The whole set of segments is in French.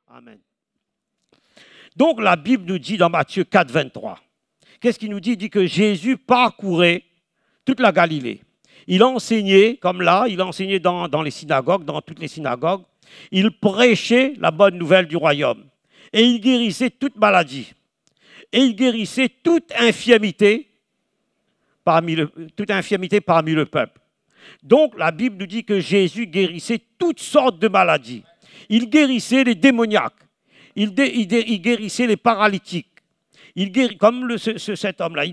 Amen. Donc la Bible nous dit dans Matthieu 4, 23, qu'est-ce qu'il nous dit? Il dit que Jésus parcourait toute la Galilée. Il enseignait, comme là, il enseignait dans les synagogues, dans toutes les synagogues. Il prêchait la bonne nouvelle du royaume. Et il guérissait toute maladie. Et il guérissait toute infirmité parmi le peuple. Donc la Bible nous dit que Jésus guérissait toutes sortes de maladies. Il guérissait les démoniaques. Il guérissait les paralytiques. Il guérit, comme cet homme-là,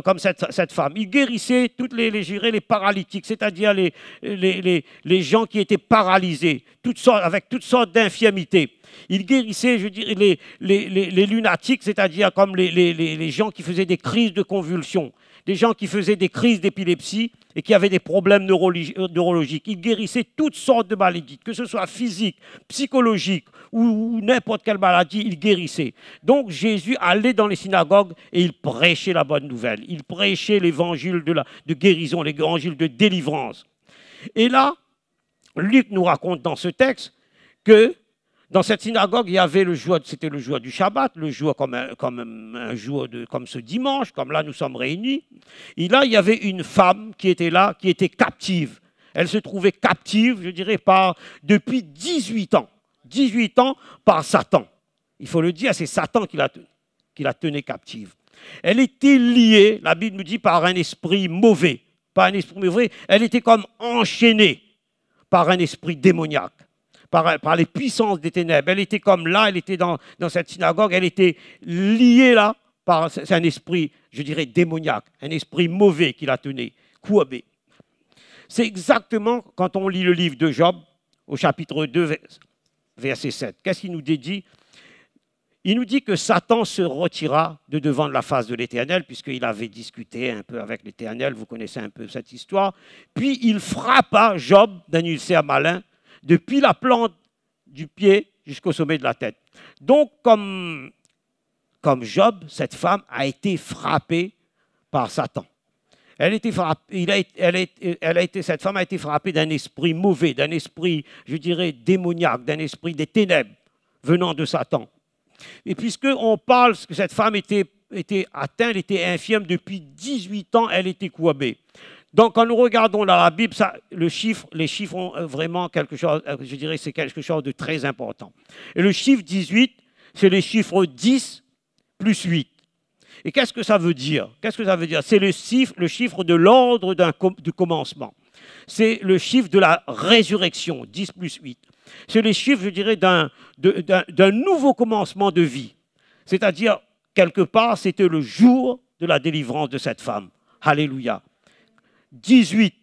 comme cette femme. Il guérissait toutes les paralytiques, c'est-à-dire les gens qui étaient paralysés, avec toutes sortes d'infirmités. Il guérissait, je dirais, les lunatiques, c'est-à-dire comme les gens qui faisaient des crises de convulsions, des gens qui faisaient des crises d'épilepsie et qui avaient des problèmes neurologiques. Il guérissait toutes sortes de maladies, que ce soit physique, psychologique ou n'importe quelle maladie, il guérissait. Donc Jésus allait dans les synagogues et il prêchait la bonne nouvelle. Il prêchait l'évangile de guérison, l'évangile de délivrance. Et là, Luc nous raconte dans ce texte que dans cette synagogue, il y avait c'était le jour du Shabbat, le jour comme un jour comme ce dimanche, comme là nous sommes réunis. Et là, il y avait une femme qui était là, qui était captive. Elle se trouvait captive, je dirais, depuis 18 ans. 18 ans par Satan. Il faut le dire, c'est Satan qui la tenait captive. Elle était liée, la Bible nous dit, par un esprit mauvais. Par un esprit mauvais, elle était comme enchaînée par un esprit démoniaque. Par les puissances des ténèbres. Elle était comme là, elle était dans cette synagogue, elle était liée là par un esprit, je dirais, démoniaque, un esprit mauvais qui la tenait, courbée. C'est exactement quand on lit le livre de Job, au chapitre 2, verset 7. Qu'est-ce qu'il nous dit? Il nous dit que Satan se retira de devant la face de l'Éternel, puisqu'il avait discuté un peu avec l'Éternel, vous connaissez un peu cette histoire. Puis il frappa Job d'un ulcère malin, depuis la plante du pied jusqu'au sommet de la tête. Donc, comme Job, cette femme a été frappée par Satan. Cette femme a été frappée d'un esprit mauvais, d'un esprit, je dirais, démoniaque, d'un esprit des ténèbres venant de Satan. Et puisqu'on parle que cette femme était atteinte, elle était infirme depuis 18 ans, elle était courbée. Donc, quand nous regardons dans la Bible, les chiffres ont vraiment quelque chose, je dirais, c'est quelque chose de très important. Et le chiffre 18, c'est le chiffre 10 plus 8. Et qu'est-ce que ça veut dire? Qu'est-ce que ça veut dire? C'est le chiffre de l'ordre du commencement. C'est le chiffre de la résurrection, 10 plus 8. C'est le chiffre, je dirais, d'un nouveau commencement de vie. C'est-à-dire, quelque part, c'était le jour de la délivrance de cette femme. Alléluia. 18.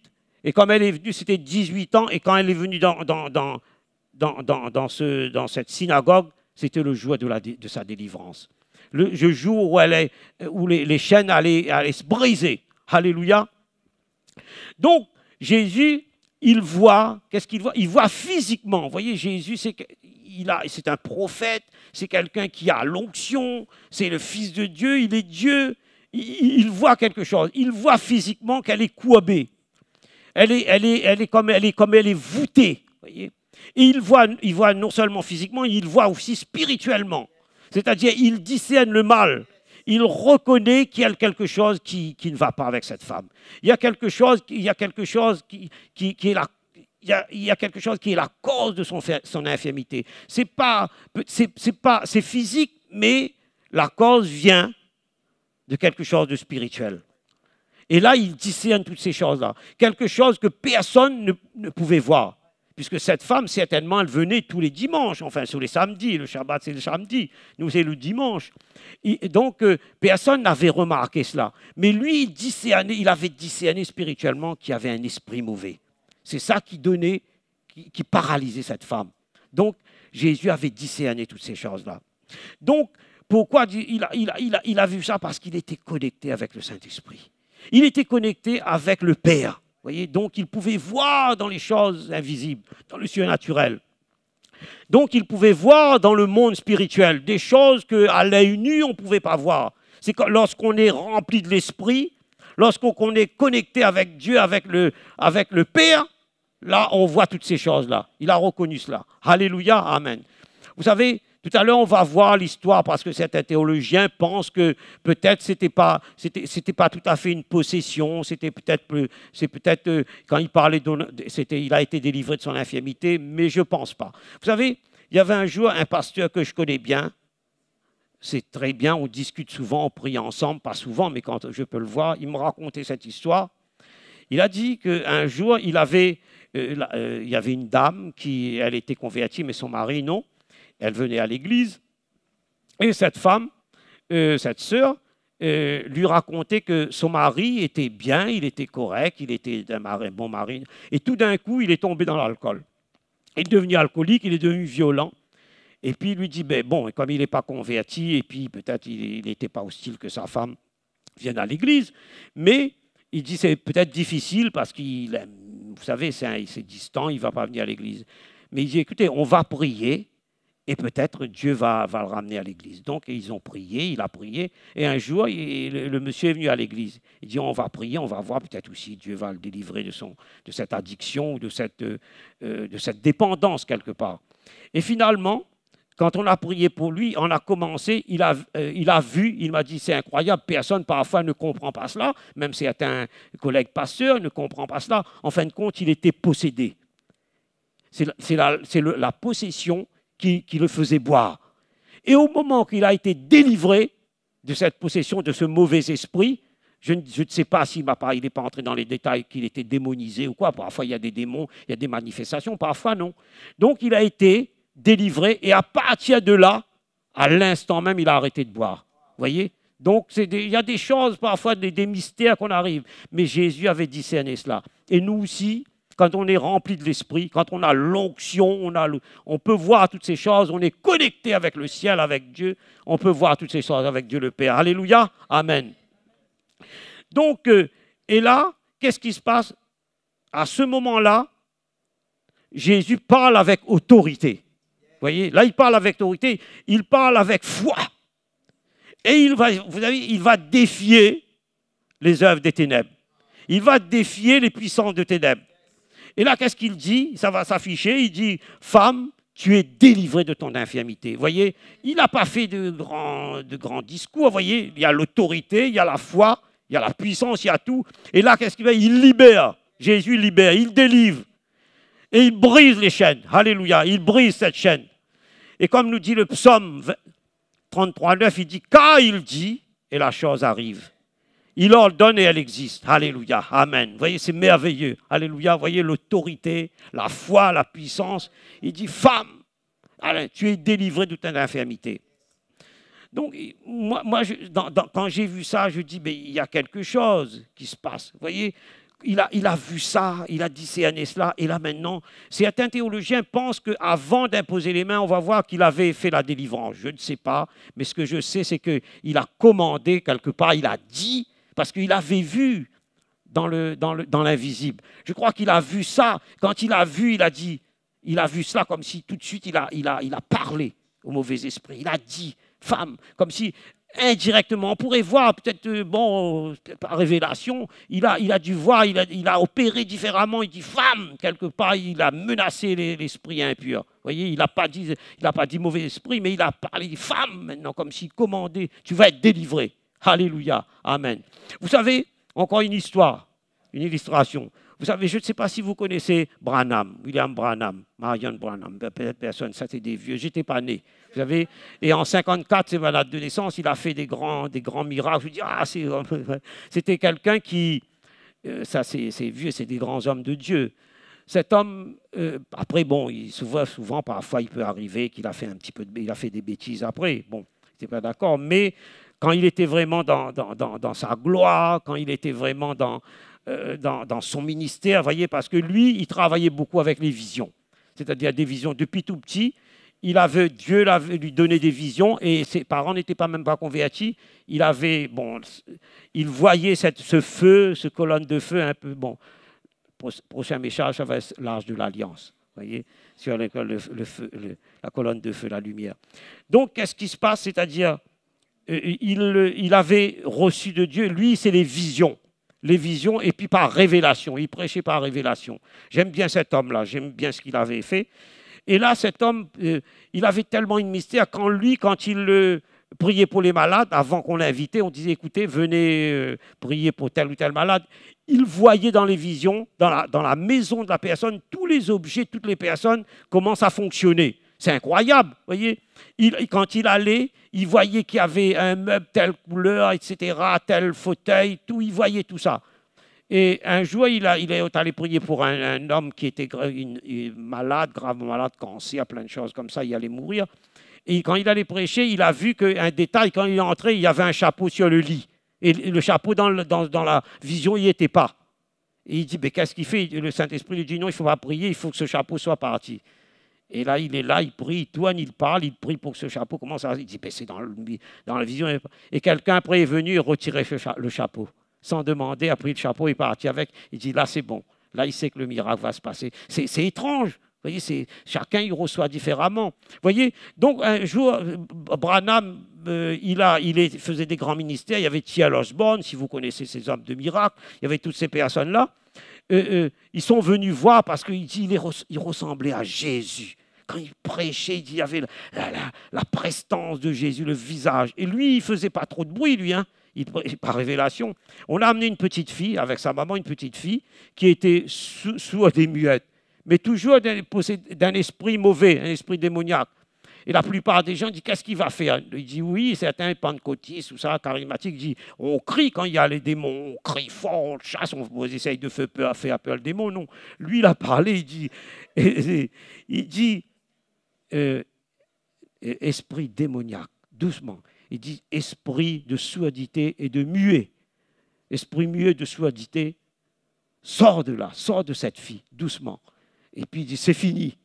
Et comme elle est venue, c'était 18 ans. Et quand elle est venue dans cette synagogue, c'était le jour de sa délivrance. Le jour où les chaînes allaient se briser. Alléluia. Donc, Jésus, il voit, qu'est-ce qu'il voit? Il voit physiquement. Vous voyez, Jésus, c'est un prophète, c'est quelqu'un qui a l'onction, c'est le Fils de Dieu, il est Dieu. Il voit quelque chose. Il voit physiquement qu'elle est courbée. Elle est comme elle est voûtée. Voyez. Et il voit non seulement physiquement, il voit aussi spirituellement. C'est-à-dire, il discerne le mal. Il reconnaît qu'il y a quelque chose qui ne va pas avec cette femme. Il y a quelque chose qui est la cause de son infirmité. C'est physique, mais la cause vient de quelque chose de spirituel. Et là, il discerne toutes ces choses-là. Quelque chose que personne ne pouvait voir. Puisque cette femme, certainement, elle venait tous les dimanches, enfin sur les samedis. Le Shabbat, c'est le samedi. Nous, c'est le dimanche. Et donc, personne n'avait remarqué cela. Mais lui, il avait discerné spirituellement qu'il y avait un esprit mauvais. C'est ça qui paralysait cette femme. Donc, Jésus avait discerné toutes ces choses-là. Donc, pourquoi il a vu ça? Parce qu'il était connecté avec le Saint-Esprit. Il était connecté avec le Père. Voyez, donc, il pouvait voir dans les choses invisibles, dans le surnaturel. Donc, il pouvait voir dans le monde spirituel des choses qu'à l'œil nu, on ne pouvait pas voir. C'est que lorsqu'on est rempli de l'Esprit, lorsqu'on est connecté avec Dieu, avec le Père, là, on voit toutes ces choses-là. Il a reconnu cela. Alléluia, Amen. Vous savez, Tout à l'heure, on va voir l'histoire parce que certains théologiens pensent que peut-être c'était pas tout à fait une possession, c'est peut-être quand il parlait, il a été délivré de son infirmité, mais je pense pas. Vous savez, il y avait un jour un pasteur que je connais bien. C'est très bien, on discute souvent, on prie ensemble, pas souvent, mais quand je peux le voir, il me racontait cette histoire. Il a dit qu'un jour, il y avait une dame elle était convertie, mais son mari non. Elle venait à l'église et cette femme, cette sœur, lui racontait que son mari était bien, il était correct, il était un bon mari. Et tout d'un coup, il est tombé dans l'alcool. Il est devenu alcoolique, il est devenu violent. Et puis il lui dit, ben bon, comme il n'est pas converti, et puis peut-être il n'était pas hostile que sa femme vienne à l'église, mais il dit c'est peut-être difficile parce qu'il aime, vous savez, c'est distant, il ne va pas venir à l'église. Mais il dit, écoutez, on va prier, et peut-être Dieu va le ramener à l'église. Donc, ils ont prié, il a prié. Et un jour, le monsieur est venu à l'église. Il dit, on va prier, on va voir peut-être aussi Dieu va le délivrer de cette addiction ou de cette dépendance quelque part. Et finalement, quand on a prié pour lui, on a commencé, il a vu, il m'a dit, c'est incroyable, personne parfois ne comprend pas cela, même certains collègues pasteurs ne comprennent pas cela. En fin de compte, il était possédé. C'est la possession qui le faisait boire. Et au moment qu'il a été délivré de cette possession, de ce mauvais esprit, je ne sais pas s'il n'est pas entré dans les détails, qu'il était démonisé ou quoi. Parfois, il y a des démons, il y a des manifestations, parfois non. Donc, il a été délivré et à partir de là, à l'instant même, il a arrêté de boire. Vous voyez? Donc, il y a des choses, parfois, des mystères qu'on arrive. Mais Jésus avait discerné cela. Et nous aussi, quand on est rempli de l'esprit, quand on a l'onction, on peut voir toutes ces choses, on est connecté avec le ciel, avec Dieu, on peut voir toutes ces choses avec Dieu le Père. Alléluia, amen. Donc, et là, qu'est-ce qui se passe? À ce moment-là, Jésus parle avec autorité. Vous voyez, là, il parle avec autorité, il parle avec foi. Et il va défier les œuvres des ténèbres. Il va défier les puissances de ténèbres. Et là, qu'est-ce qu'il dit? Ça va s'afficher. Il dit, femme, tu es délivrée de ton infirmité. Vous voyez, il n'a pas fait de grands discours. Vous voyez, il y a l'autorité, il y a la foi, il y a la puissance, il y a tout. Et là, qu'est-ce qu'il fait? Il libère. Jésus libère, il délivre. Et il brise les chaînes. Alléluia, il brise cette chaîne. Et comme nous dit le psaume 33,9, il dit, quand il dit, et la chose arrive. Il ordonne et elle existe. Alléluia. Amen. Vous voyez, c'est merveilleux. Alléluia. Vous voyez l'autorité, la foi, la puissance. Il dit, femme, allez, tu es délivrée de ton infirmité. Donc, quand j'ai vu ça, je dis, mais il y a quelque chose qui se passe. Vous voyez, il a vu ça, il a discerné cela, et là maintenant, certains théologiens pensent qu'avant d'imposer les mains, on va voir qu'il avait fait la délivrance. Je ne sais pas, mais ce que je sais, c'est qu'il a commandé quelque part, il a dit, parce qu'il avait vu dans l'invisible. Je crois qu'il a vu ça. Quand il a vu, il a dit, il a vu cela comme si tout de suite il a parlé au mauvais esprit. Il a dit, femme, comme si indirectement, on pourrait voir peut-être, bon, par révélation, il a dû voir, il a opéré différemment. Il dit, femme, quelque part, il a menacé l'esprit impur. Vous voyez, il n'a pas dit mauvais esprit, mais il a parlé de femme maintenant, comme s'il commandait, tu vas être délivré. Alléluia. Amen. Vous savez, encore une histoire, une illustration. Vous savez, je ne sais pas si vous connaissez Branham, William Branham, Marion Branham, personne, ça c'est des vieux, j'étais pas né. Vous savez, et en 54, c'est ma date de naissance, il a fait des grands miracles. Je dis, c'était quelqu'un qui, ça c'est vieux, c'est des grands hommes de Dieu. Cet homme, après, bon, souvent, parfois, il peut arriver qu'il a fait il a fait des bêtises après. Bon, je n'étais pas d'accord, mais quand il était vraiment dans sa gloire, quand il était vraiment dans son ministère, vous voyez, parce que lui, il travaillait beaucoup avec les visions. C'est-à-dire des visions depuis tout petit. Dieu lui donné des visions et ses parents n'étaient même pas convertis. Il voyait ce feu, ce colonne de feu un peu, bon, prochain message, ça va être l'âge de l'Alliance. Vous voyez, sur la colonne de feu, la lumière. Donc, qu'est-ce qui se passe? C'est-à-dire, il avait reçu de Dieu, lui, c'est les visions, et puis par révélation. Il prêchait par révélation. J'aime bien cet homme-là, j'aime bien ce qu'il avait fait. Et là, cet homme, il avait tellement une mystère quand il priait pour les malades, avant qu'on l'invitait, on disait, écoutez, venez prier pour tel ou tel malade. Il voyait dans les visions, dans la maison de la personne, tous les objets, toutes les personnes commencent à fonctionner. C'est incroyable, vous voyez. Quand il allait, il voyait qu'il y avait un meuble, telle couleur, etc., tel fauteuil, tout, il voyait tout ça. Et un jour, il est allé prier pour un homme qui était malade, gravement malade, cancer, plein de choses comme ça, il allait mourir. Et quand il allait prêcher, il a vu qu'un détail, quand il est entré, il y avait un chapeau sur le lit. Et le chapeau, dans la vision, il n'y était pas. Et il dit, mais qu'est-ce qu'il fait? Le Saint-Esprit lui dit, non, il ne faut pas prier, il faut que ce chapeau soit parti. Et là, il est là, il prie, il tourne, il parle, il prie pour que ce chapeau commence à... Il dit, c'est dans la vision. Et quelqu'un après est venu et retirer le chapeau. Sans demander, a pris le chapeau et est parti avec. Il dit, là, c'est bon. Là, il sait que le miracle va se passer. C'est étrange. Vous voyez, chacun il reçoit différemment. Vous voyez, donc un jour, Branham, il faisait des grands ministères. Il y avait T.L. Osborne, si vous connaissez ces hommes de miracle. Il y avait toutes ces personnes-là. Ils sont venus voir parce qu'il ressemblait à Jésus. Quand il prêchait, il y avait la prestance de Jésus, le visage. Et lui, il ne faisait pas trop de bruit, lui, hein. Par révélation. On a amené une petite fille, avec sa maman, une petite fille, qui était sourde et muette, mais toujours possédée d'un esprit mauvais, un esprit démoniaque. Et la plupart des gens disent, qu'est-ce qu'il va faire? Il dit, oui, certains pentecôtistes ou ça, charismatiques, disent, on crie quand il y a les démons, on crie fort, on chasse, on essaye de faire peur le démon. Non, lui, il a parlé, il dit esprit démoniaque, doucement. Il dit esprit de surdité et de muet. Esprit muet de surdité, sors de là, sors de cette fille, doucement. Et puis il dit, c'est fini,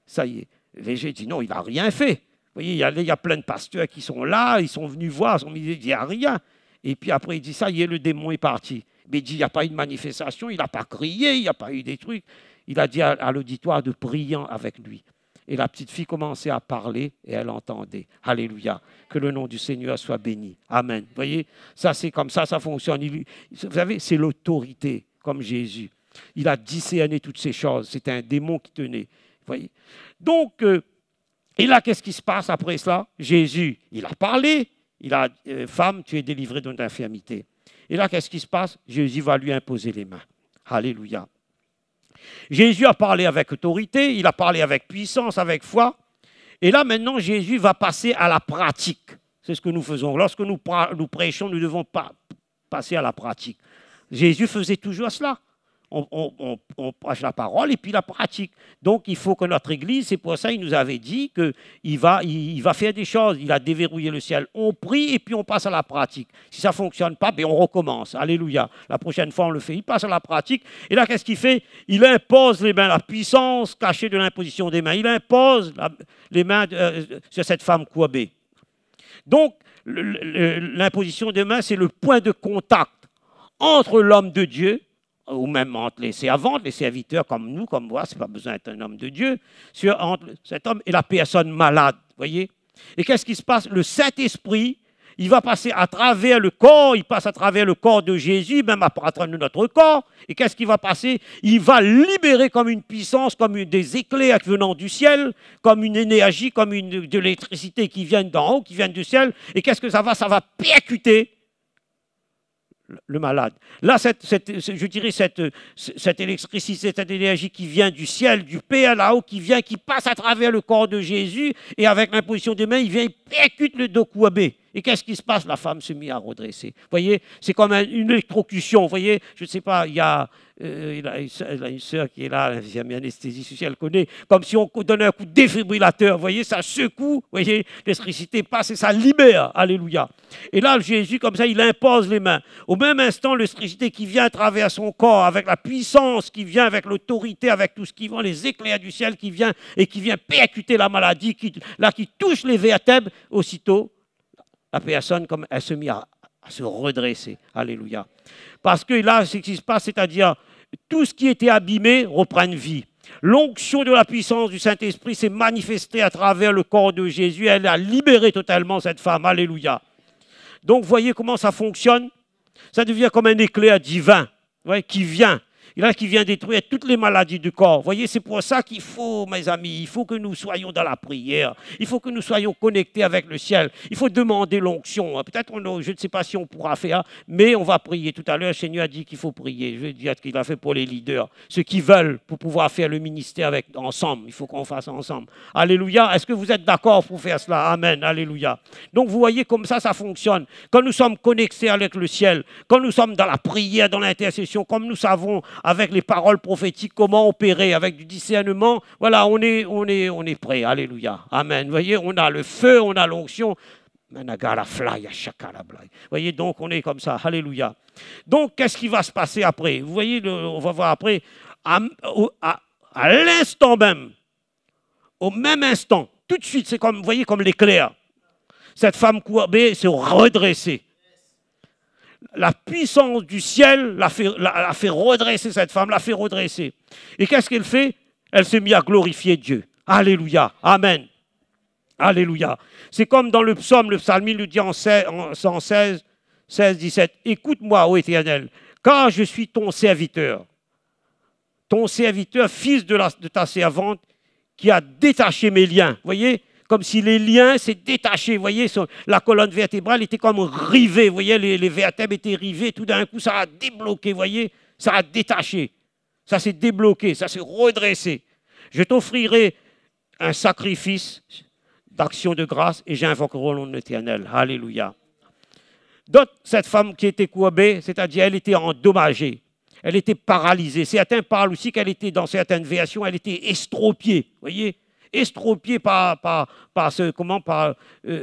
ça y est. Les gens disent, non, il n'a rien fait. Vous voyez, il y a plein de pasteurs qui sont là, ils sont venus voir, il dit, il n'y a rien. Et puis après, il dit, ça y est, le démon est parti. Mais il dit, il n'y a pas eu de manifestation, il n'a pas crié, il n'y a pas eu des trucs. Il a dit à l'auditoire de prier avec lui. Et la petite fille commençait à parler et elle entendait. Alléluia. Que le nom du Seigneur soit béni. Amen. Vous voyez, ça c'est comme ça fonctionne. Vous savez, c'est l'autorité, comme Jésus. Il a discerné toutes ces choses. C'était un démon qui tenait. Vous voyez. Donc, et là, qu'est-ce qui se passe après cela? Jésus, il a parlé. Il a dit, femme, tu es délivrée d'une infirmité. Et là, qu'est-ce qui se passe? Jésus va lui imposer les mains. Alléluia. Jésus a parlé avec autorité, il a parlé avec puissance, avec foi. Et là, maintenant, Jésus va passer à la pratique. C'est ce que nous faisons. Lorsque nous prêchons, nous devons passer à la pratique. Jésus faisait toujours cela. On prêche la parole et puis la pratique. Donc, il faut que notre Église, c'est pour ça qu'il nous avait dit qu'il va faire des choses. Il a déverrouillé le ciel. On prie et puis on passe à la pratique. Si ça ne fonctionne pas, on recommence. Alléluia. La prochaine fois, on le fait. Il passe à la pratique. Et là, qu'est-ce qu'il fait? Il impose les mains, la puissance cachée de l'imposition des mains. Il impose les mains sur cette femme courbée. Donc, l'imposition des mains, c'est le point de contact entre l'homme de Dieu, ou même entre les servantes, les serviteurs comme nous, comme moi, ce n'est pas besoin d'être un homme de Dieu, entre cet homme et la personne malade, voyez. Et qu'est-ce qui se passe? Le Saint-Esprit, il va passer à travers le corps, il passe à travers le corps de Jésus, même à travers notre corps. Et qu'est-ce qui va passer? Il va libérer comme une puissance, comme des éclairs venant du ciel, comme une énergie, comme de l'électricité qui vient d'en haut, qui vient du ciel. Et qu'est-ce que ça va? Ça va percuter le malade. Là, je dirais cette électricité, cette énergie qui vient du ciel, du Père là-haut, qui passe à travers le corps de Jésus, et avec l'imposition des mains, il percute le dos courbé. Et qu'est-ce qui se passe? La femme se mit à redresser. Vous voyez, c'est comme une électrocution. Vous voyez, je ne sais pas, il a une sœur qui est là, l'infirmière anesthésiste, si elle connaît, comme si on donnait un coup de défibrillateur. Vous voyez, ça secoue, vous voyez, l'électricité passe et ça libère. Alléluia. Et là, Jésus, comme ça, il impose les mains. Au même instant, l'électricité qui vient à travers son corps, avec la puissance qui vient, avec l'autorité, avec tout ce qui vient, les éclairs du ciel qui vient et qui vient percuter la maladie, qui touche les vertèbres, aussitôt, la personne, comme elle se mit à se redresser. Alléluia. Parce que là, ce qui se passe, c'est-à-dire, tout ce qui était abîmé reprend vie. L'onction de la puissance du Saint-Esprit s'est manifestée à travers le corps de Jésus. Elle a libéré totalement cette femme. Alléluia. Donc, voyez comment ça fonctionne? Ça devient comme un éclair divin, ouais, qui vient. Il y en a qui vient détruire toutes les maladies du corps. Vous voyez, c'est pour ça qu'il faut, mes amis, il faut que nous soyons dans la prière. Il faut que nous soyons connectés avec le ciel. Il faut demander l'onction. Peut-être, je ne sais pas si on pourra faire, mais on va prier. Tout à l'heure, le Seigneur a dit qu'il faut prier. Je vais dire ce qu'il a fait pour les leaders. Ceux qui veulent pour pouvoir faire le ministère ensemble. Il faut qu'on fasse ensemble. Alléluia. Est-ce que vous êtes d'accord pour faire cela? Amen. Alléluia. Donc, vous voyez comme ça fonctionne. Quand nous sommes connectés avec le ciel, quand nous sommes dans la prière, dans l'intercession, comme nous savons avec les paroles prophétiques comment opérer, avec du discernement, voilà, on est prêt. Alléluia. Amen. Vous voyez, on a le feu, on a l'onction. Vous voyez, donc on est comme ça. Alléluia. Donc, qu'est-ce qui va se passer après? Vous voyez, on va voir après, à l'instant même, au même instant, tout de suite, c'est comme, vous voyez, comme l'éclair. Cette femme courbée s'est redressée. La puissance du ciel l'a fait redresser cette femme, l'a fait redresser. Et qu'est-ce qu'elle fait? Elle s'est mise à glorifier Dieu. Alléluia. Amen. Alléluia. C'est comme dans le psaume, le psalmiste nous dit en 116, 17, « Écoute-moi, ô Éternel, car je suis ton serviteur, fils de ta servante, qui a détaché mes liens. » Vous voyez? Comme si les liens s'étaient détachés. Vous voyez, la colonne vertébrale était comme rivée. Vous voyez, les vertèbres étaient rivées. Tout d'un coup, ça a débloqué. Vous voyez, ça a détaché. Ça s'est débloqué, ça s'est redressé. Je t'offrirai un sacrifice d'action de grâce et j'invoquerai le nom de l'Éternel. Alléluia. Donc, cette femme qui était courbée, c'est-à-dire elle était endommagée. Elle était paralysée. Certains parlent aussi qu'elle était, dans certaines versions, elle était estropiée. Vous voyez? Estropiée par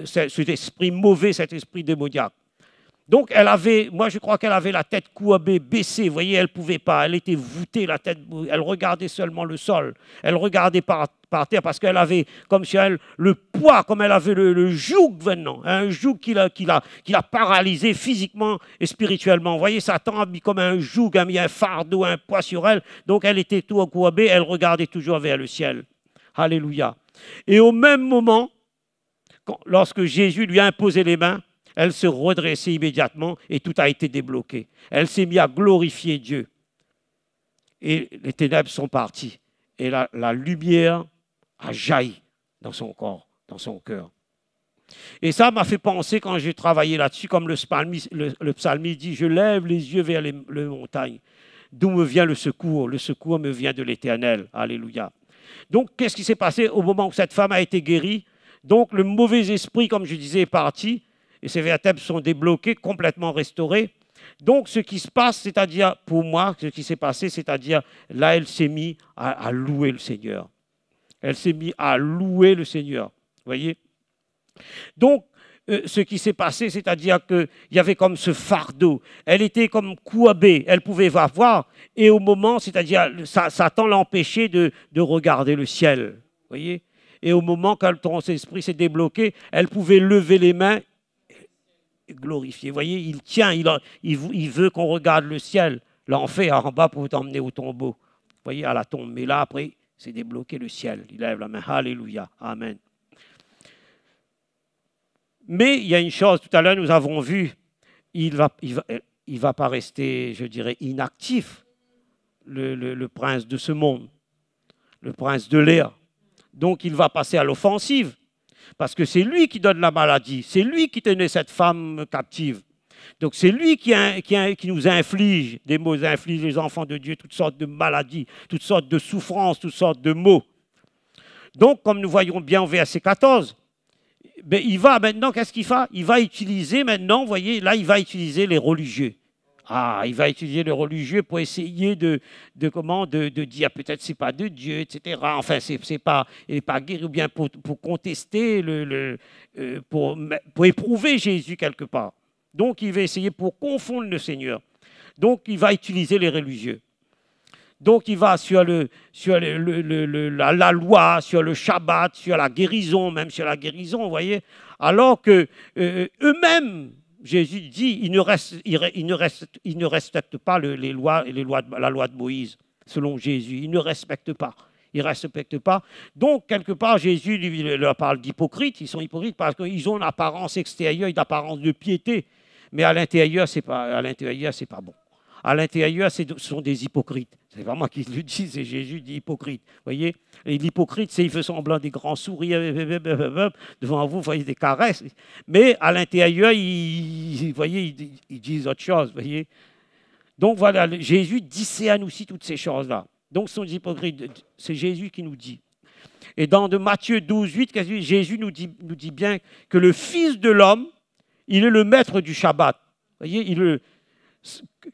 cet esprit mauvais, cet esprit démoniaque. Donc, moi je crois qu'elle avait la tête courbée, baissée, vous voyez, elle ne pouvait pas, elle était voûtée, la tête, elle regardait seulement le sol, elle regardait par terre parce qu'elle avait comme si elle, le poids, comme elle avait le joug venant, un joug qui l'a paralysée physiquement et spirituellement. Vous voyez, Satan a mis comme un joug, a mis un fardeau, un poids sur elle, donc elle était tout courbée, elle regardait toujours vers le ciel. Alléluia. Et au même moment, lorsque Jésus lui a imposé les mains, elle se redressait immédiatement et tout a été débloqué. Elle s'est mise à glorifier Dieu. Et les ténèbres sont parties. Et la lumière a jailli dans son corps, dans son cœur. Et ça m'a fait penser, quand j'ai travaillé là-dessus, comme le psalmiste dit, « Je lève les yeux vers les montagnes. D'où me vient le secours? Le secours me vient de l'Éternel. » Alléluia. Donc, qu'est-ce qui s'est passé au moment où cette femme a été guérie? Donc, le mauvais esprit, comme je disais, est parti. Et ses vertèbres sont débloquées, complètement restaurées. Donc, ce qui se passe, c'est-à-dire, pour moi, ce qui s'est passé, c'est-à-dire, là, elle s'est mise à louer le Seigneur. Elle s'est mise à louer le Seigneur. Vous voyez? Donc, ce qui s'est passé, c'est-à-dire qu'il y avait comme ce fardeau. Elle était comme courbée, elle pouvait voir. Et au moment, c'est-à-dire, Satan l'a empêché de regarder le ciel. Vous voyez? Et au moment quand son esprit s'est débloqué, elle pouvait lever les mains glorifié. Vous voyez, il tient, il veut qu'on regarde le ciel. L'enfer en bas pour t'emmener au tombeau. Vous voyez, à la tombe. Mais là, après, c'est débloqué le ciel. Il lève la main. Alléluia. Amen. Mais il y a une chose, tout à l'heure, nous avons vu, il va pas rester, je dirais, inactif, le prince de ce monde, le prince de l'air. Donc, il va passer à l'offensive. Parce que c'est lui qui donne la maladie, c'est lui qui tenait cette femme captive. Donc c'est lui qui nous inflige des maux, inflige les enfants de Dieu toutes sortes de maladies, toutes sortes de souffrances, toutes sortes de maux. Donc comme nous voyons bien au verset 14, ben, il va maintenant, qu'est-ce qu'il fait? Il va utiliser maintenant, vous voyez, là il va utiliser les religieux. Il va utiliser le religieux pour essayer de dire peut-être c'est pas de Dieu, etc. Enfin, il n'est pas guéri, ou bien pour contester, pour éprouver Jésus quelque part. Donc, il va essayer pour confondre le Seigneur. Donc, il va utiliser les religieux. Donc, il va sur la loi, sur le Shabbat, sur la guérison, même sur la guérison, vous voyez. Alors que eux-mêmes, Jésus dit, ils ne respectent pas la loi de Moïse, selon Jésus. Ils ne respectent pas. Ils ne respectent pas. Donc, quelque part, Jésus leur parle d'hypocrites. Ils sont hypocrites parce qu'ils ont une apparence extérieure, une apparence de piété. Mais à l'intérieur, c'est pas bon. à l'intérieur, ce sont des hypocrites. C'est pas moi qui le dis, c'est Jésus dit hypocrite. Vous voyez? Et l'hypocrite, c'est il fait semblant des grands sourires devant vous, vous voyez, des caresses. Mais à l'intérieur, vous voyez, ils disent autre chose. Vous voyez? Donc voilà, Jésus discerne aussi toutes ces choses-là. Donc ce sont des hypocrites. C'est Jésus qui nous dit. Et dans de Matthieu 12, 8, Jésus nous dit bien que le Fils de l'homme, il est le maître du Shabbat. Vous voyez,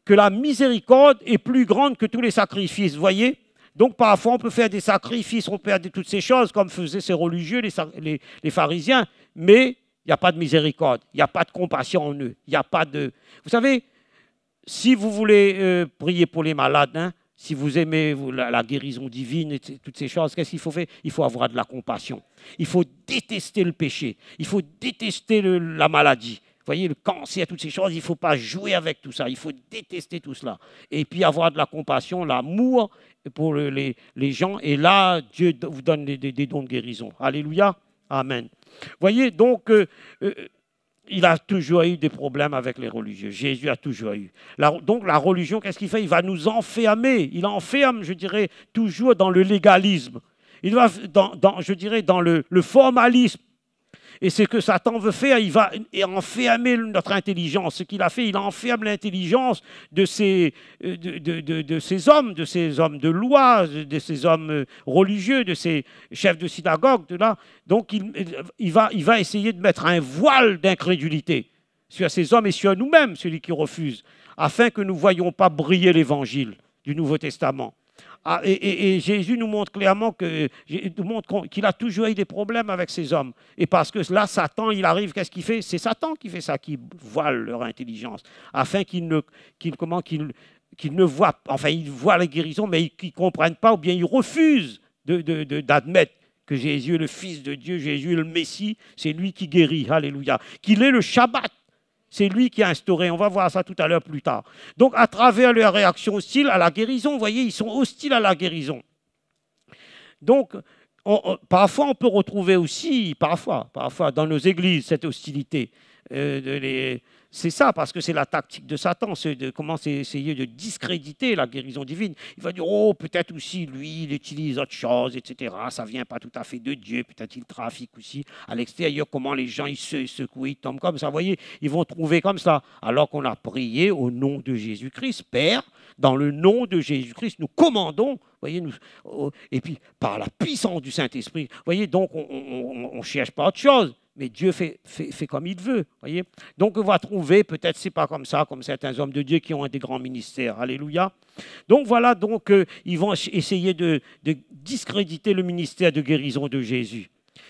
que la miséricorde est plus grande que tous les sacrifices. Vous voyez? Donc parfois on peut faire des sacrifices, on peut faire toutes ces choses comme faisaient ces religieux, les pharisiens, mais il n'y a pas de miséricorde, il n'y a pas de compassion en eux. Il n'y a pas de... Vous savez, si vous voulez prier pour les malades, hein, si vous aimez la guérison divine et toutes ces choses, qu'est-ce qu'il faut faire? Il faut avoir de la compassion. Il faut détester le péché. Il faut détester la maladie. Vous voyez, le cancer, toutes ces choses, il ne faut pas jouer avec tout ça. Il faut détester tout cela. Et puis avoir de la compassion, l'amour pour les gens. Et là, Dieu vous donne des dons de guérison. Alléluia. Amen. Vous voyez, donc... il a toujours eu des problèmes avec les religieux. Jésus a toujours eu. Donc la religion, qu'est-ce qu'il fait? Il va nous enfermer. Il enferme, je dirais, toujours dans le légalisme. Il va, je dirais, dans le formalisme. Et ce que Satan veut faire, il va enfermer notre intelligence. Ce qu'il a fait, il enferme l'intelligence de ces hommes, de ces hommes de loi, de ces hommes religieux, de ces chefs de synagogue. Donc il va essayer de mettre un voile d'incrédulité sur ces hommes et sur nous-mêmes, celui qui refuse, afin que nous ne voyions pas briller l'évangile du Nouveau Testament. Et Jésus nous montre clairement qu'il a toujours eu des problèment avec ces hommes. Et parce que là, Satan, il arrive, qu'est-ce qu'il fait? C'est Satan qui fait ça, qui voile leur intelligence, afin qu'ils ne voient, enfin, ils voient la guérison, mais qu'ils ne comprennent pas, ou bien ils refusent d'admettre que Jésus est le Fils de Dieu, Jésus est le Messie, c'est lui qui guérit, alléluia. Qu'il est le Shabbat. C'est lui qui a instauré, on va voir ça tout à l'heure plus tard. Donc, à travers leur réaction hostile à la guérison, vous voyez, ils sont hostiles à la guérison. Donc, parfois, on peut retrouver aussi, parfois, dans nos églises, cette hostilité. C'est ça, parce que c'est la tactique de Satan, c'est de commencer à essayer de discréditer la guérison divine. Il va dire, oh, peut-être aussi, lui, il utilise autre chose, etc. Ça ne vient pas tout à fait de Dieu, peut-être il trafique aussi à l'extérieur, comment les gens, ils se secouent, ils tombent comme ça. Vous voyez, ils vont trouver comme ça, alors qu'on a prié au nom de Jésus-Christ. Père, dans le nom de Jésus-Christ, nous commandons, voyez, et puis par la puissance du Saint-Esprit, voyez, donc on ne cherche pas autre chose. Mais Dieu fait comme il veut, voyez. Donc on va trouver, peut-être c'est pas comme ça, comme certains hommes de Dieu qui ont des grands ministères, alléluia. Donc voilà, donc ils vont essayer de discréditer le ministère de guérison de Jésus.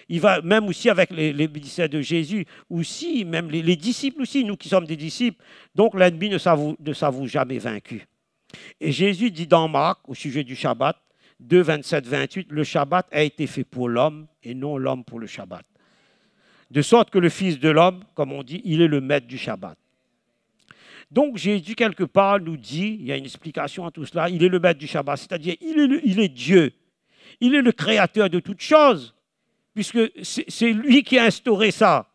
Il va même aussi avec les ministères de Jésus, aussi, même les disciples aussi, nous qui sommes des disciples, donc l'ennemi ne s'avoue jamais vaincu. Et Jésus dit dans Marc, au sujet du Shabbat, 2, 27, 28, le Shabbat a été fait pour l'homme et non l'homme pour le Shabbat. De sorte que le Fils de l'homme, comme on dit, il est le maître du Shabbat. Donc Jésus, quelque part, nous dit, il y a une explication à tout cela, il est le maître du Shabbat, c'est-à-dire il est Dieu. Il est le créateur de toutes choses, puisque c'est lui qui a instauré ça.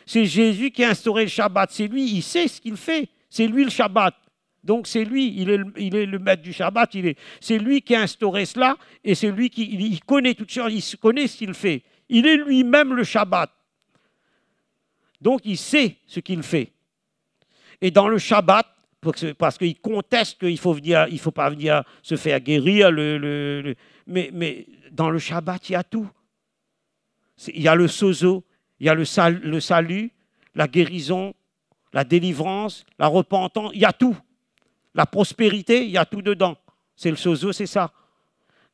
C'est Jésus qui a instauré le Shabbat. C'est lui, il sait ce qu'il fait. C'est lui le Shabbat. Donc c'est lui, il est le maître du Shabbat. C'est lui qui a instauré cela, et c'est lui qui connaît toutes choses, il connaît ce qu'il fait. Il est lui-même le Shabbat. Donc, il sait ce qu'il fait. Et dans le Shabbat, parce qu'il conteste qu'il ne faut pas venir se faire guérir, mais dans le Shabbat, il y a tout. Il y a le sozo, il y a le salut, la guérison, la délivrance, la repentance, il y a tout. La prospérité, il y a tout dedans. C'est le sozo, c'est ça.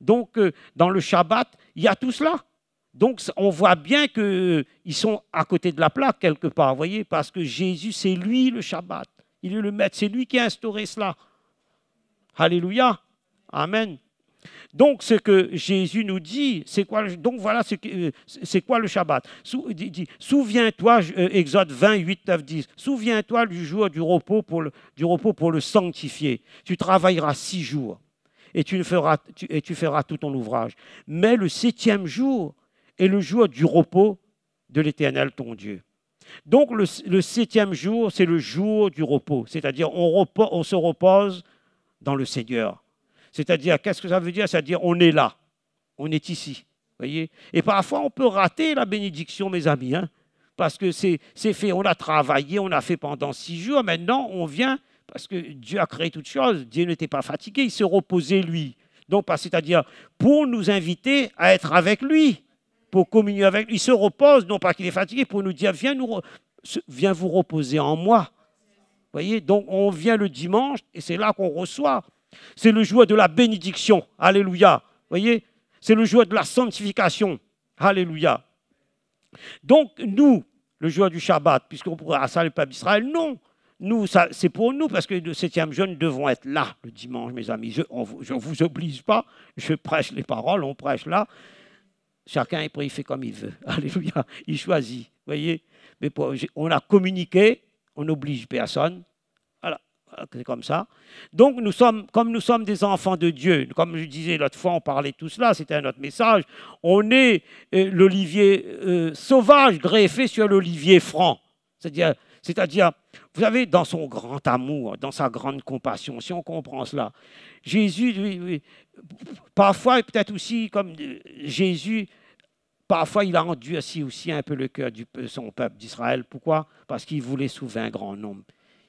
Donc, dans le Shabbat, il y a tout cela. Donc, on voit bien qu'ils sont à côté de la plaque quelque part, vous voyez, parce que Jésus, c'est lui le Shabbat. Il est le maître, c'est lui qui a instauré cela. Alléluia. Amen. Donc, ce que Jésus nous dit, c'est quoi? Donc, voilà, c'est quoi le Shabbat? Souviens-toi, Exode 28, 9, 10, souviens-toi du jour du repos pour le sanctifier. Tu travailleras 6 jours et tu feras tout ton ouvrage. Mais le 7e jour, et le jour du repos de l'Éternel, ton Dieu. Donc, le 7e jour, c'est le jour du repos. C'est-à-dire, on se repose dans le Seigneur. C'est-à-dire, qu'est-ce que ça veut dire? C'est-à-dire, on est là, on est ici. Voyez? Et parfois, on peut rater la bénédiction, mes amis, hein, parce que c'est fait, on a travaillé, on a fait pendant 6 jours, maintenant, on vient, parce que Dieu a créé toutes choses, Dieu n'était pas fatigué, il se reposait, lui. Donc, c'est-à-dire, pour nous inviter à être avec lui, pour communier avec lui, il se repose, non pas qu'il est fatigué, pour nous dire, viens vous reposer en moi. Voyez? Donc, on vient le dimanche, et c'est là qu'on reçoit. C'est le jour de la bénédiction. Alléluia. Voyez? C'est le jour de la sanctification. Alléluia. Donc, nous, le jour du Shabbat, puisqu'on pourrait à ça le peuple d'Israël, non. Nous, c'est pour nous, parce que le 7e jour, nous devons être là le dimanche, mes amis. Je ne vous oblige pas, je prêche les paroles, on prêche là. Chacun est prêt, il fait comme il veut. Alléluia. Il choisit. Voyez? Mais on a communiqué, on n'oblige personne. Voilà. C'est comme ça. Donc, comme nous sommes des enfants de Dieu, comme je disais l'autre fois, on parlait de tout cela, c'était un autre message, on est l'olivier sauvage greffé sur l'olivier franc. C'est-à-dire, vous savez, dans son grand amour, dans sa grande compassion, si on comprend cela, Jésus, parfois, peut-être aussi comme Jésus, parfois il a endurci aussi un peu le cœur de son peuple d'Israël. Pourquoi? Parce qu'il voulait sauver un grand nombre.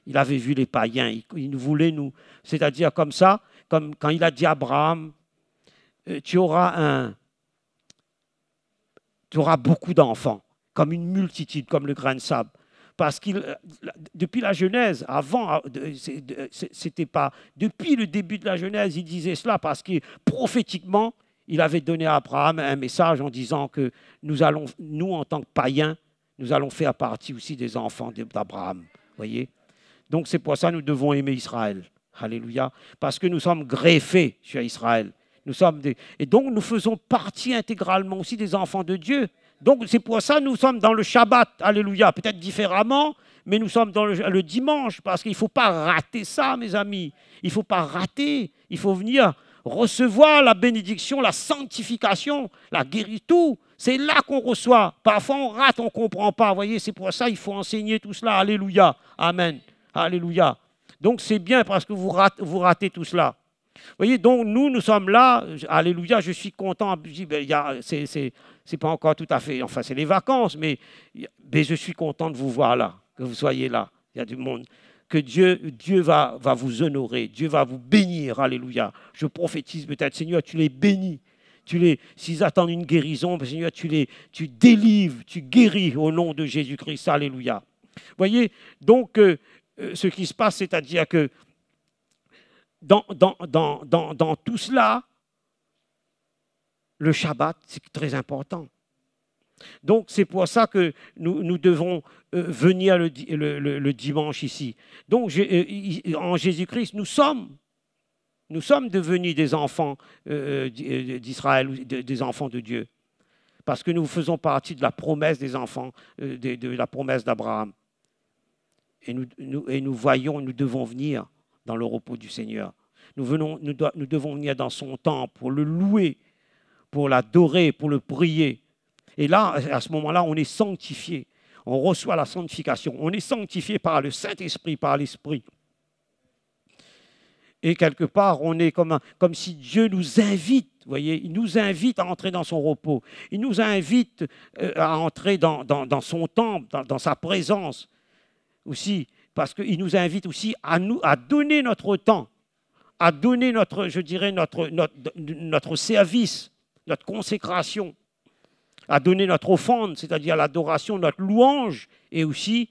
Il avait vu les païens, il voulait nous. C'est-à-dire comme ça, comme quand il a dit à Abraham, tu auras beaucoup d'enfants, comme une multitude, comme le grain de sable. Parce que depuis la Genèse, avant, c'était pas. Depuis le début de la Genèse, il disait cela parce que prophétiquement, il avait donné à Abraham un message en disant que nous, en tant que païens, nous allons faire partie aussi des enfants d'Abraham. Voyez? Donc c'est pour ça que nous devons aimer Israël. Alléluia. Parce que nous sommes greffés sur Israël. Et donc nous faisons partie intégralement aussi des enfants de Dieu. Donc c'est pour ça que nous sommes dans le Shabbat. Alléluia. Peut-être différemment, mais nous sommes dans le dimanche. Parce qu'il ne faut pas rater ça, mes amis. Il ne faut pas rater. Il faut venir recevoir la bénédiction, la sanctification, la guérison, tout. C'est là qu'on reçoit. Parfois on rate, on ne comprend pas. Vous voyez, c'est pour ça qu'il faut enseigner tout cela. Alléluia. Amen. Alléluia. Donc c'est bien parce que vous ratez tout cela. Vous voyez, donc nous sommes là. Alléluia, je suis content. C'est pas encore tout à fait, enfin c'est les vacances, mais je suis content de vous voir là, que vous soyez là. Il y a du monde. Que Dieu va vous honorer, Dieu va vous bénir. Alléluia. Je prophétise peut-être, Seigneur, tu les bénis. S'ils attendent une guérison, Seigneur, tu délivres, tu guéris au nom de Jésus-Christ. Alléluia. Vous voyez, donc ce qui se passe, c'est-à-dire que dans tout cela, le Shabbat, c'est très important. Donc, c'est pour ça que nous devons venir le dimanche ici. Donc, en Jésus-Christ, nous sommes devenus des enfants d'Israël, des enfants de Dieu. Parce que nous faisons partie de la promesse des enfants, de la promesse d'Abraham. Et nous voyons, nous devons venir dans le repos du Seigneur. Nous devons venir dans son temple pour le louer, pour l'adorer, pour le prier. Et là, à ce moment-là, on est sanctifié. On reçoit la sanctification. On est sanctifié par le Saint-Esprit, par l'Esprit. Et quelque part, on est comme si Dieu nous invite, vous voyez, il nous invite à entrer dans son repos. Il nous invite à entrer dans son temple, dans sa présence aussi, parce qu'il nous invite aussi à donner notre temps, à donner notre service, notre consécration, à donner notre offrande, c'est-à-dire l'adoration, notre louange, et aussi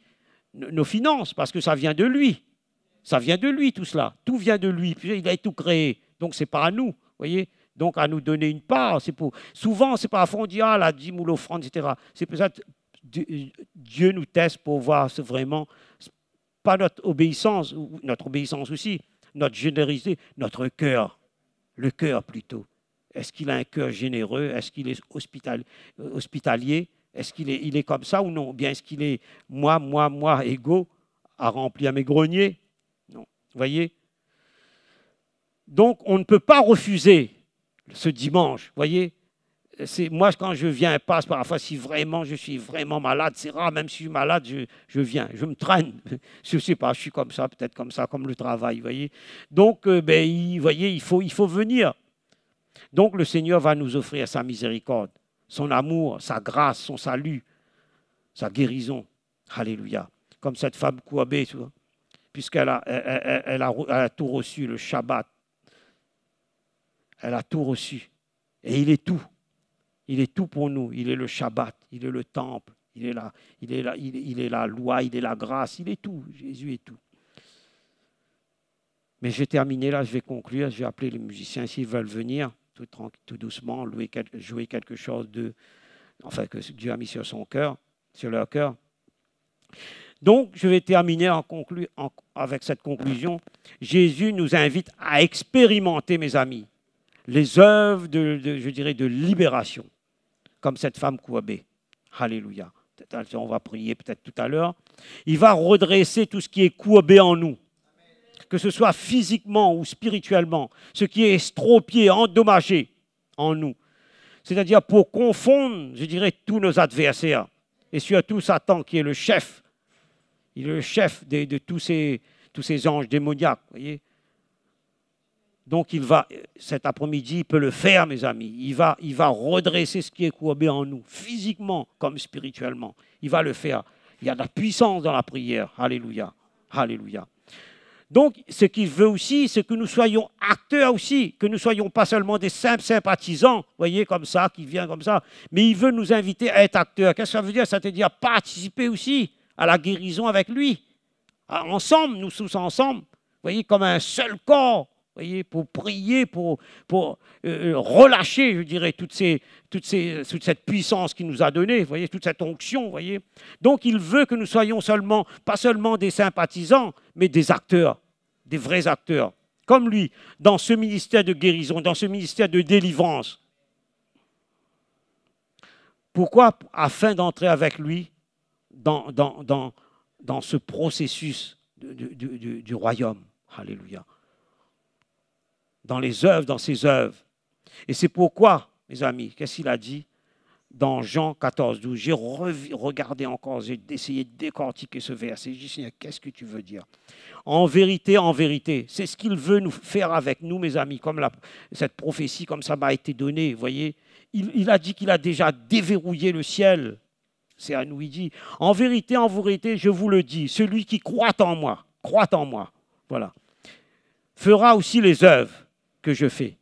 nos finances, parce que ça vient de lui. Ça vient de lui, tout cela. Tout vient de lui. Puis il a tout créé. Donc, ce n'est pas à nous. Voyez. Donc, à nous donner une part. Souvent, c'est pas à fond, on dit, la dîme ou l'offrande, etc. C'est pour ça que Dieu nous teste pour voir vraiment, pas notre obéissance aussi, notre générosité, notre cœur. Le cœur, plutôt. Est-ce qu'il a un cœur généreux? Est-ce qu'il est hospitalier? Est-ce qu'il est comme ça ou non? Bien, est-ce qu'il est moi, égaux, à remplir mes greniers? Non. Vous voyez? Donc, on ne peut pas refuser ce dimanche. Vous voyez? moi, quand je viens, passe parfois, si vraiment je suis vraiment malade, c'est rare, même si je suis malade, je viens, je me traîne. Je ne sais pas, je suis comme ça, peut-être comme ça, comme le travail, vous voyez. Donc, vous voyez, il faut venir. Donc, le Seigneur va nous offrir sa miséricorde, son amour, sa grâce, son salut, sa guérison. Alléluia. Comme cette femme Kouabé, puisqu'elle elle a tout reçu, le Shabbat. Elle a tout reçu. Et il est tout. Il est tout pour nous. Il est le Shabbat, il est le temple, il est la loi, il est la grâce, il est tout. Jésus est tout. Mais je vais terminer là, je vais conclure, je vais appeler les musiciens s'ils veulent venir, tout doucement, jouer quelque chose que Dieu a mis sur son cœur, sur leur cœur. Donc, je vais terminer avec cette conclusion. Jésus nous invite à expérimenter, mes amis, les œuvres je dirais, de libération, comme cette femme Kouabé. Alléluia. On va prier peut-être tout à l'heure. Il va redresser tout ce qui est Kouabé en nous, que ce soit physiquement ou spirituellement, ce qui est estropié, endommagé en nous. C'est-à-dire pour confondre, je dirais, tous nos adversaires, et surtout Satan qui est le chef. Il est le chef de tous ces anges démoniaques, voyez. Donc, cet après-midi, il peut le faire, mes amis. Il va redresser ce qui est courbé en nous, physiquement comme spirituellement. Il va le faire. Il y a de la puissance dans la prière. Alléluia. Alléluia. Donc, ce qu'il veut aussi, c'est que nous soyons acteurs aussi, que nous ne soyons pas seulement des simples sympathisants, voyez, comme ça, qui viennent comme ça, mais il veut nous inviter à être acteurs. Qu'est-ce que ça veut dire? Ça veut dire participer aussi à la guérison avec lui. Ensemble, nous tous ensemble, voyez, comme un seul corps. Voyez, pour prier, pour relâcher, je dirais, toute cette puissance qu'il nous a donnée, voyez, toute cette onction, voyez. Donc, il veut que nous soyons pas seulement des sympathisants, mais des acteurs, des vrais acteurs, comme lui, dans ce ministère de guérison, dans ce ministère de délivrance. Pourquoi? Afin d'entrer avec lui dans ce processus du royaume. Alléluia. Dans les œuvres, dans ses œuvres. Et c'est pourquoi, mes amis, qu'est-ce qu'il a dit dans Jean 14, 12? J'ai regardé encore, j'ai essayé de décortiquer ce verset. J'ai dit, Seigneur, qu'est-ce que tu veux dire? En vérité, c'est ce qu'il veut nous faire avec nous, mes amis, comme cette prophétie, comme ça m'a été donné, vous voyez. Il a dit qu'il a déjà déverrouillé le ciel. C'est à nous, il dit, en vérité, je vous le dis, celui qui croit en moi, voilà, fera aussi les œuvres que je fais,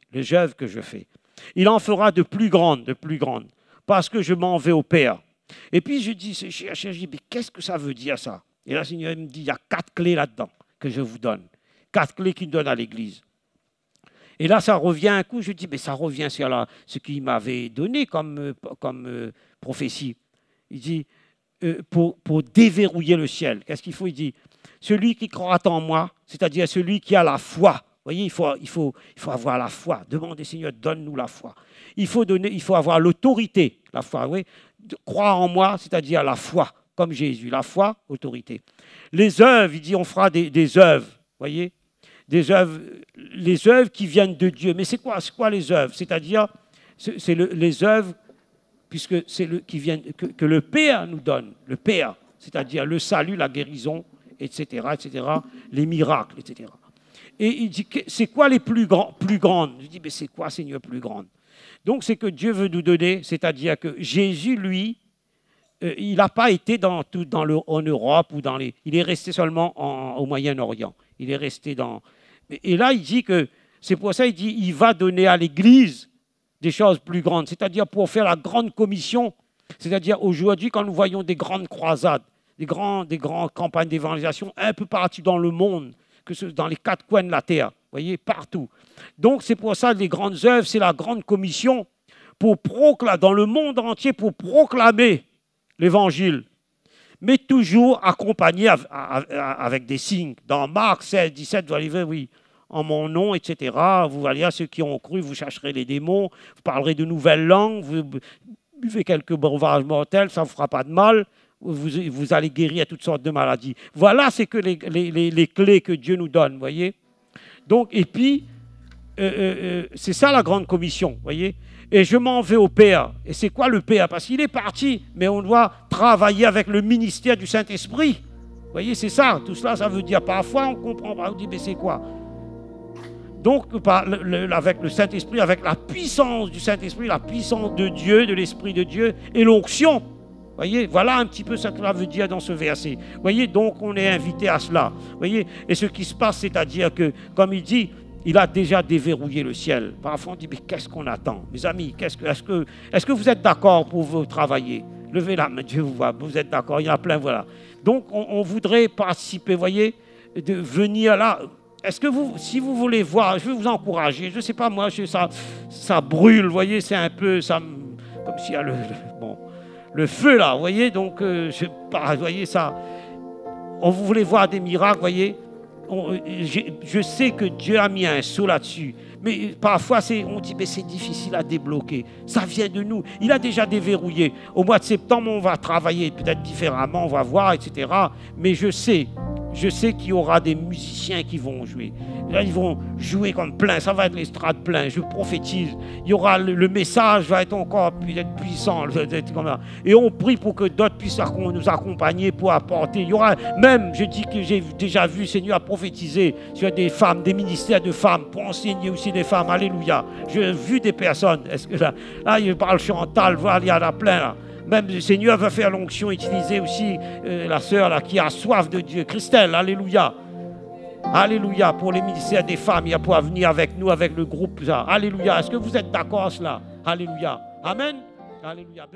Il en fera de plus grandes, parce que je m'en vais au Père. Et puis je dis, mais qu'est-ce que ça veut dire ça? Et là, le Seigneur me dit, il y a 4 clés là-dedans que je vous donne. 4 clés qu'il donne à l'Église. Et là, ça revient un coup, je dis, mais ça revient sur ce qu'il m'avait donné comme prophétie. Il dit, pour déverrouiller le ciel, qu'est-ce qu'il faut? Il dit, celui qui croit en moi, c'est-à-dire celui qui a la foi. Vous voyez, il faut avoir la foi. Demandez, Seigneur, donne-nous la foi. Il faut avoir l'autorité, la foi. Oui. Croire en moi, c'est-à-dire la foi, comme Jésus. La foi, autorité. Les œuvres, il dit, on fera des œuvres. Vous voyez, les œuvres qui viennent de Dieu. Mais c'est quoi les œuvres? C'est-à-dire, les œuvres, puisque c'est que le Père nous donne. Le Père, c'est-à-dire le salut, la guérison, etc., les miracles, etc. Et il dit, c'est quoi les plus grandes? Je dis, mais c'est quoi, Seigneur, plus grande? Donc, c'est que Dieu veut nous donner, c'est-à-dire que Jésus, lui, il n'a pas été en Europe, il est resté seulement au Moyen-Orient. Il est resté Et là, il dit que, c'est pour ça, il dit, il va donner à l'Église des choses plus grandes, c'est-à-dire pour faire la grande commission, c'est-à-dire aujourd'hui, quand nous voyons des grandes croisades, des grandes campagnes d'évangélisation un peu partout dans le monde, dans les 4 coins de la terre, vous voyez, partout. Donc, c'est pour ça que les grandes œuvres, c'est la grande commission dans le monde entier pour proclamer l'Évangile, mais toujours accompagné avec des signes. Dans Marc 16, 17, vous allez voir, oui, en mon nom, etc., vous allez à ceux qui ont cru, vous chercherez les démons, vous parlerez de nouvelles langues, vous buvez quelques breuvages mortels, ça ne vous fera pas de mal, vous allez guérir toutes sortes de maladies. Voilà, c'est que les clés que Dieu nous donne, vous voyez. Donc, et puis, c'est ça la grande commission, vous voyez. Et je m'en vais au Père. Et c'est quoi le Père? Parce qu'il est parti, mais on doit travailler avec le ministère du Saint-Esprit. Vous voyez, c'est ça. Tout cela, ça veut dire, parfois, on comprend pas, on dit, mais c'est quoi? Donc, avec le Saint-Esprit, avec la puissance du Saint-Esprit, la puissance de Dieu, de l'Esprit de Dieu, et l'onction. Vous voyez, voilà un petit peu ce que cela veut dire dans ce verset. Vous voyez, donc on est invité à cela. Vous voyez, et ce qui se passe, c'est-à-dire que, comme il dit, il a déjà déverrouillé le ciel. Parfois, on dit, mais qu'est-ce qu'on attend? Mes amis, est-ce que vous êtes d'accord pour vous travailler? Levez la main, Dieu vous voit, vous êtes d'accord, il y en a plein, voilà. Donc, on voudrait participer, vous voyez, de venir là. Est-ce que vous, si vous voulez voir, je vais vous encourager, je ne sais pas, moi, ça brûle, vous voyez, c'est un peu, comme s'il y a le feu là, vous voyez, donc, vous voyez ça, on voulait voir des miracles, vous voyez, je sais que Dieu a mis un sceau là-dessus, mais parfois on dit, mais c'est difficile à débloquer, ça vient de nous, il a déjà déverrouillé, au mois de septembre, on va travailler peut-être différemment, on va voir, etc., mais je sais qu'il y aura des musiciens qui vont jouer. Là, ils vont jouer comme plein. Ça va être l'estrade plein. Je prophétise. Il y aura le message va être encore peut-être puissant. Et on prie pour que d'autres puissent nous accompagner pour apporter. Il y aura même, je dis que j'ai déjà vu Seigneur prophétiser sur des femmes, des ministères de femmes pour enseigner aussi des femmes. Alléluia. J'ai vu des personnes. Est-ce que là, il parle Chantal. Voilà, il y en a plein là. Même le Seigneur va faire l'onction, utiliser aussi la sœur là, qui a soif de Dieu, Christelle, alléluia. Alléluia, pour les ministères des femmes, il va pouvoir venir avec nous, avec le groupe. Ça. Alléluia, est-ce que vous êtes d'accord cela? Alléluia. Amen. Alléluia.